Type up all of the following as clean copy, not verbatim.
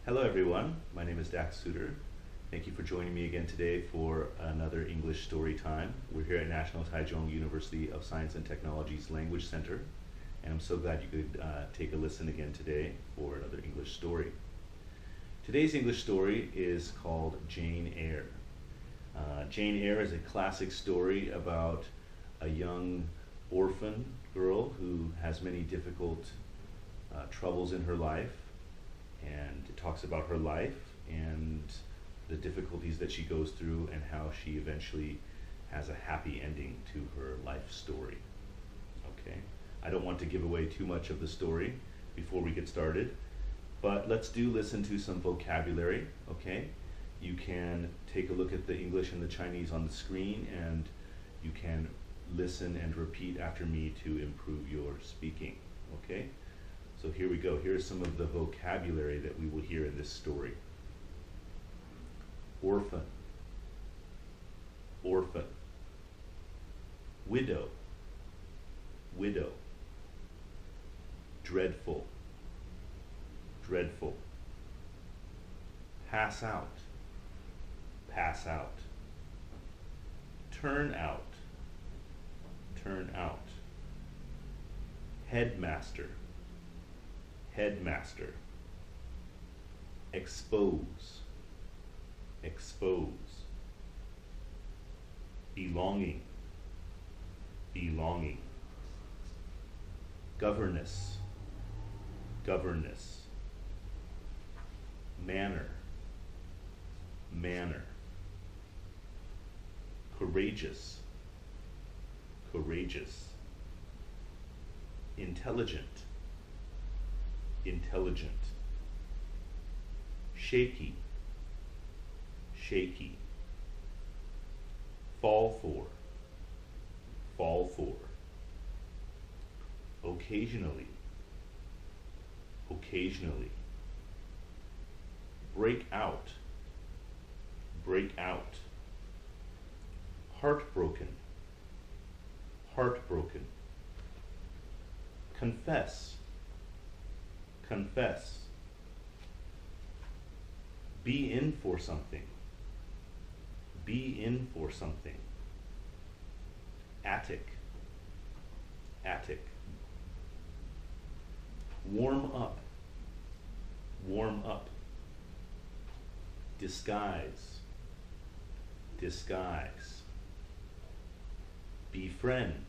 Hello everyone, my name is Dax Suter. Thank you for joining me again today for another English story time. We're here at National Taichung University of Science and Technology's Language Center, and I'm so glad you could take a listen again today for another English story. Today's English story is called Jane Eyre. Jane Eyre is a classic story about a young orphan girl who has many difficult troubles in her life, and it talks about her life and the difficulties that she goes through and how she eventually has a happy ending to her life story. Okay, I don't want to give away too much of the story before we get started, but let's listen to some vocabulary. Okay, you can take a look at the English and the Chinese on the screen, and you can listen and repeat after me to improve your speaking. Okay, so here we go. Here's some of the vocabulary that we will hear in this story. Orphan, orphan. Widow, widow. Dreadful, dreadful. Pass out, pass out. Turn out, turn out. Headmaster, headmaster. Expose, expose. Belonging, belonging. Governess, governess. Manner, manner. Courageous, courageous. Intelligent, intelligent. Shaky, shaky. Fall for, fall for. Occasionally, occasionally. Break out, break out. Heartbroken, heartbroken. Confess, confess. Be in for something, be in for something. Attic, attic. Warm up, warm up. Disguise, disguise. Befriend,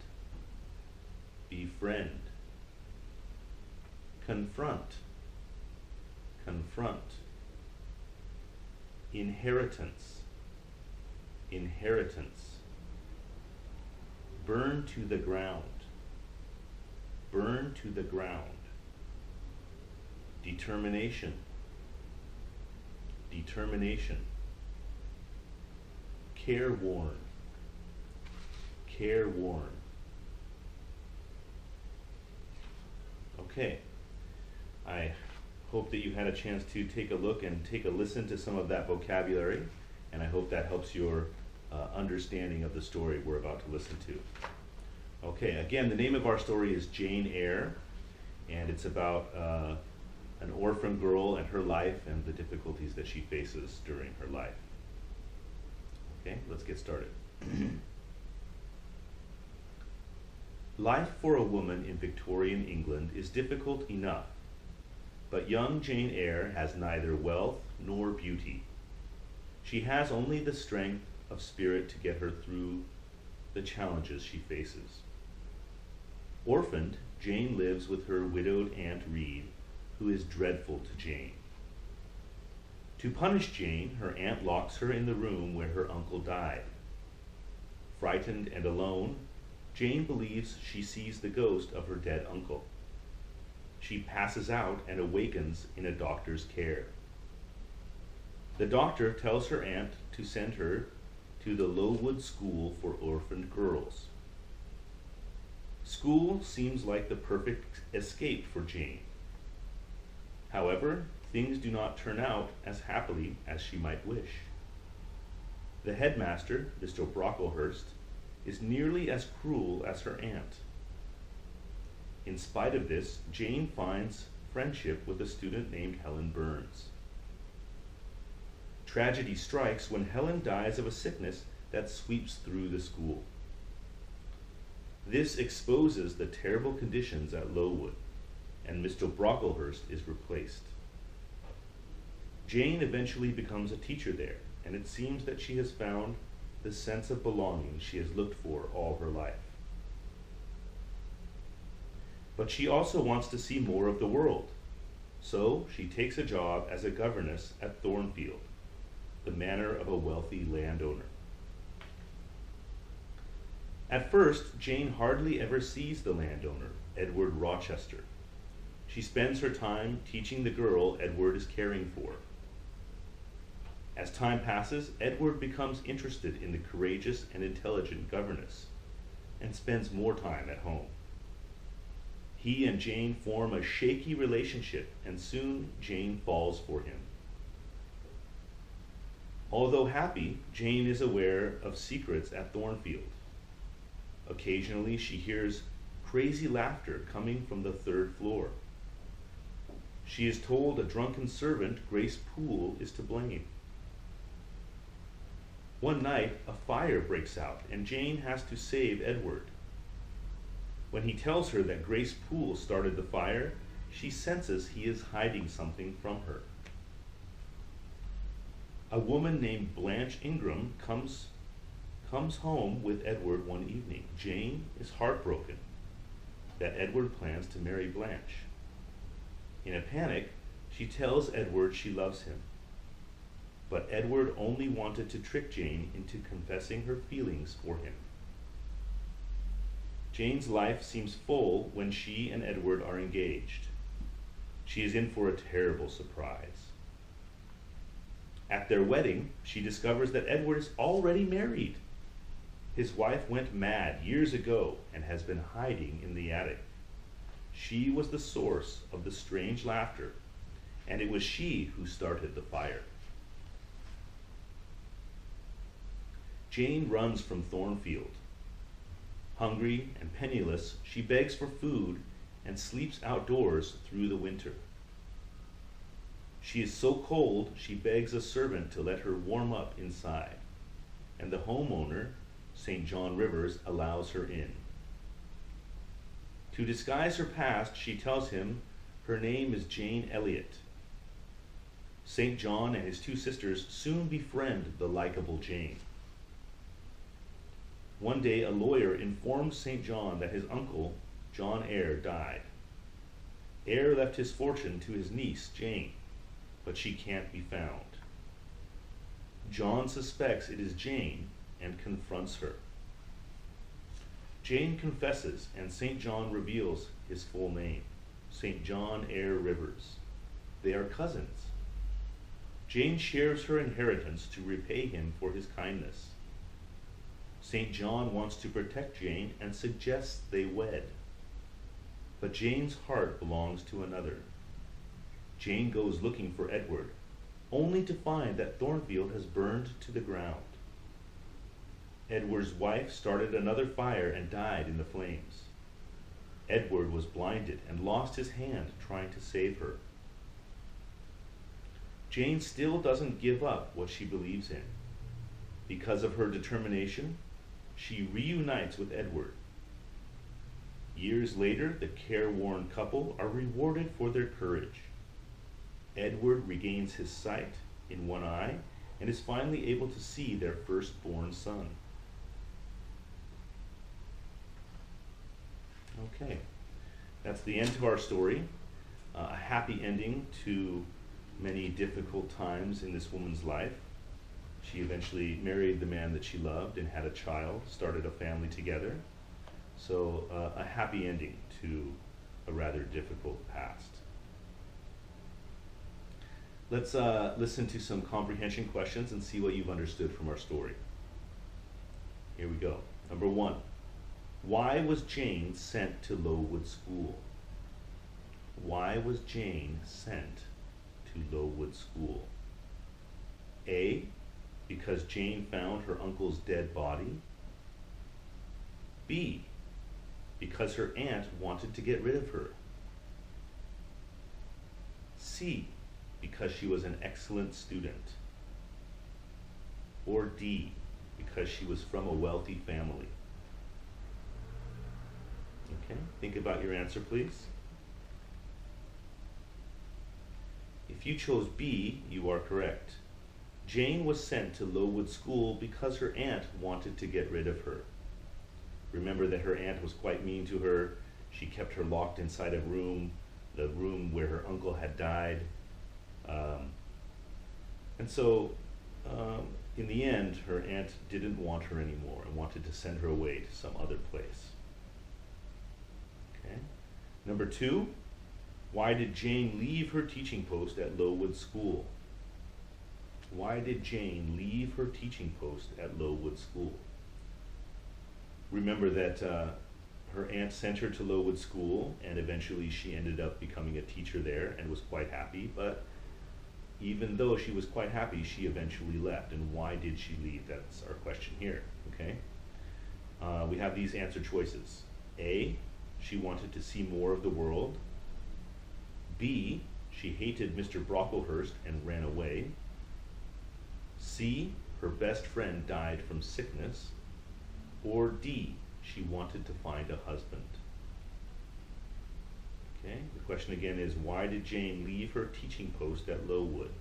befriend. Confront, confront. Inheritance, inheritance. Burn to the ground, burn to the ground. Determination, determination. Careworn, careworn. Okay, I hope that you had a chance to take a look and take a listen to some of that vocabulary, and I hope that helps your understanding of the story we're about to listen to. Okay, again, the name of our story is Jane Eyre, and it's about an orphan girl and her life and the difficulties that she faces during her life. Okay, let's get started. Life for a woman in Victorian England is difficult enough, but young Jane Eyre has neither wealth nor beauty. She has only the strength of spirit to get her through the challenges she faces. Orphaned, Jane lives with her widowed Aunt Reed, who is dreadful to Jane. To punish Jane, her aunt locks her in the room where her uncle died. Frightened and alone, Jane believes she sees the ghost of her dead uncle. She passes out and awakens in a doctor's care. The doctor tells her aunt to send her to the Lowood School for Orphaned Girls. School seems like the perfect escape for Jane. However, things do not turn out as happily as she might wish. The headmaster, Mr. Brocklehurst, is nearly as cruel as her aunt. In spite of this, Jane finds friendship with a student named Helen Burns. Tragedy strikes when Helen dies of a sickness that sweeps through the school. This exposes the terrible conditions at Lowood, and Mr. Brocklehurst is replaced. Jane eventually becomes a teacher there, and it seems that she has found the sense of belonging she has looked for all her life. But she also wants to see more of the world, so she takes a job as a governess at Thornfield, the manor of a wealthy landowner. At first, Jane hardly ever sees the landowner, Edward Rochester. She spends her time teaching the girl Edward is caring for. As time passes, Edward becomes interested in the courageous and intelligent governess and spends more time at home. He and Jane form a shaky relationship, and soon Jane falls for him. Although happy, Jane is aware of secrets at Thornfield. Occasionally, she hears crazy laughter coming from the third floor. She is told a drunken servant, Grace Poole, is to blame. One night, a fire breaks out, and Jane has to save Edward. When he tells her that Grace Poole started the fire, she senses he is hiding something from her. A woman named Blanche Ingram comes home with Edward one evening. Jane is heartbroken that Edward plans to marry Blanche. In a panic, she tells Edward she loves him. But Edward only wanted to trick Jane into confessing her feelings for him. Jane's life seems full when she and Edward are engaged. She is in for a terrible surprise. At their wedding, she discovers that Edward is already married. His wife went mad years ago and has been hiding in the attic. She was the source of the strange laughter, and it was she who started the fire. Jane runs from Thornfield. Hungry and penniless, she begs for food and sleeps outdoors through the winter. She is so cold, she begs a servant to let her warm up inside, and the homeowner, St. John Rivers, allows her in. To disguise her past, she tells him her name is Jane Elliot. St. John and his two sisters soon befriend the likable Jane. One day, a lawyer informs St. John that his uncle, John Eyre, died. Eyre left his fortune to his niece, Jane, but she can't be found. John suspects it is Jane and confronts her. Jane confesses, and St. John reveals his full name, St. John Eyre Rivers. They are cousins. Jane shares her inheritance to repay him for his kindness. St. John wants to protect Jane and suggests they wed. But Jane's heart belongs to another. Jane goes looking for Edward, only to find that Thornfield has burned to the ground. Edward's wife started another fire and died in the flames. Edward was blinded and lost his hand trying to save her. Jane still doesn't give up what she believes in. Because of her determination, she reunites with Edward. Years later, the careworn couple are rewarded for their courage. Edward regains his sight in one eye and is finally able to see their firstborn son. Okay, that's the end of our story. A happy ending to many difficult times in this woman's life. She eventually married the man that she loved and had a child, started a family together. So a happy ending to a rather difficult past. Let's listen to some comprehension questions and see what you've understood from our story. Here we go. Number 1. Why was Jane sent to Lowood School? Why was Jane sent to Lowood School? A, because Jane found her uncle's dead body. B, because her aunt wanted to get rid of her. C, because she was an excellent student. Or D, because she was from a wealthy family? Okay, think about your answer, please. If you chose B, you are correct. Jane was sent to Lowood School because her aunt wanted to get rid of her. Remember that her aunt was quite mean to her. She kept her locked inside a room, the room where her uncle had died. And so, in the end, her aunt didn't want her anymore and wanted to send her away to some other place. Okay. Number 2, why did Jane leave her teaching post at Lowood School? Why did Jane leave her teaching post at Lowood School? Remember that her aunt sent her to Lowood School, and eventually she ended up becoming a teacher there and was quite happy, but even though she was quite happy, she eventually left. And why did she leave? That's our question here, okay? We have these answer choices. A, she wanted to see more of the world. B, she hated Mr. Brocklehurst and ran away. C, her best friend died from sickness. Or D, she wanted to find a husband. Okay, the question again is, why did Jane leave her teaching post at Lowood?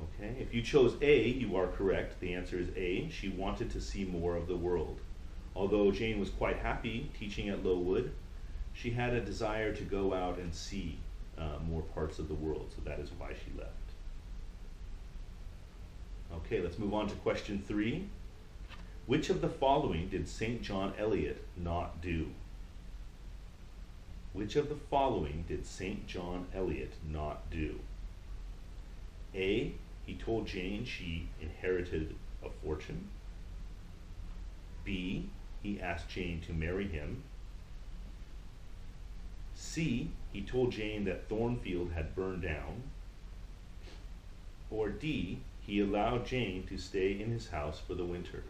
Okay, if you chose A, you are correct. The answer is A. She wanted to see more of the world. Although Jane was quite happy teaching at Lowood, she had a desire to go out and see more parts of the world, so that is why she left. Okay, let's move on to question 3. Which of the following did St. John Eliot not do? Which of the following did St. John Eliot not do? A, he told Jane she inherited a fortune. B, he asked Jane to marry him. C, he told Jane that Thornfield had burned down. Or D, he allowed Jane to stay in his house for the winter.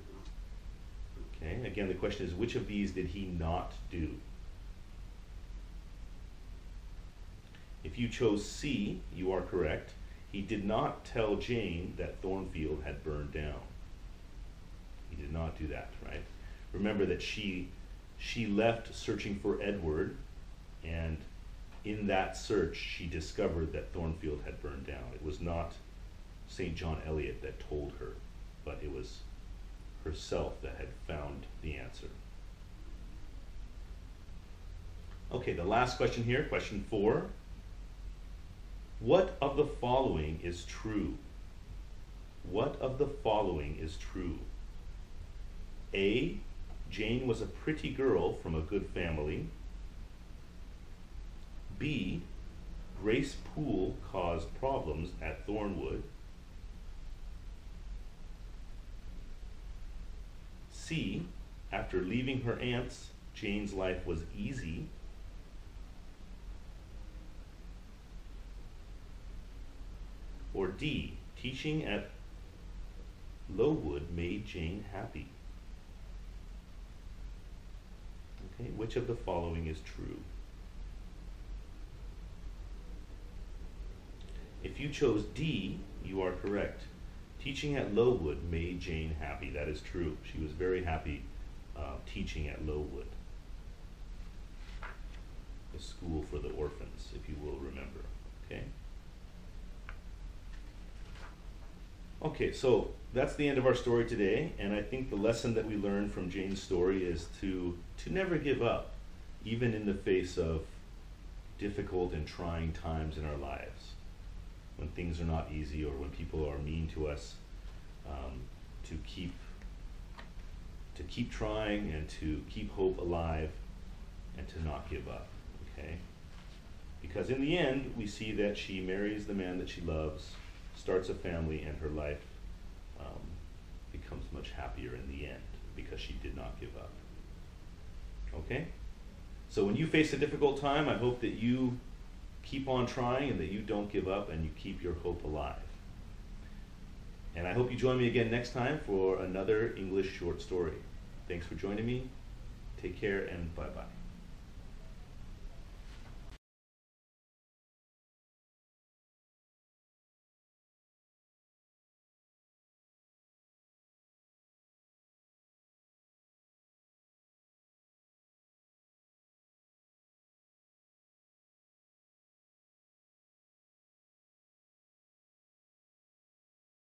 Okay, again, the question is, which of these did he not do? If you chose C, you are correct. He did not tell Jane that Thornfield had burned down. He did not do that, right? Remember that she left searching for Edward, and in that search she discovered that Thornfield had burned down. It was not St. John Eliot that told her, but it was herself that had found the answer. Okay, the last question here, question 4. What of the following is true? What of the following is true? A, Jane was a pretty girl from a good family. B, Grace Poole caused problems at Thornwood. C, after leaving her aunts, Jane's life was easy. Or D, teaching at Lowood made Jane happy. Okay, which of the following is true? If you chose D, you are correct. Teaching at Lowood made Jane happy. That is true. She was very happy teaching at Lowood, the school for the orphans, if you will remember. Okay. Okay, so that's the end of our story today, and I think the lesson that we learned from Jane's story is to never give up, even in the face of difficult and trying times in our lives. When things are not easy or when people are mean to us, to keep trying and to keep hope alive and to not give up, okay? Because in the end, we see that she marries the man that she loves, starts a family, and her life becomes much happier in the end because she did not give up. Okay? So when you face a difficult time, I hope that you keep on trying and that you don't give up and you keep your hope alive. And I hope you join me again next time for another English short story. Thanks for joining me. Take care and bye-bye.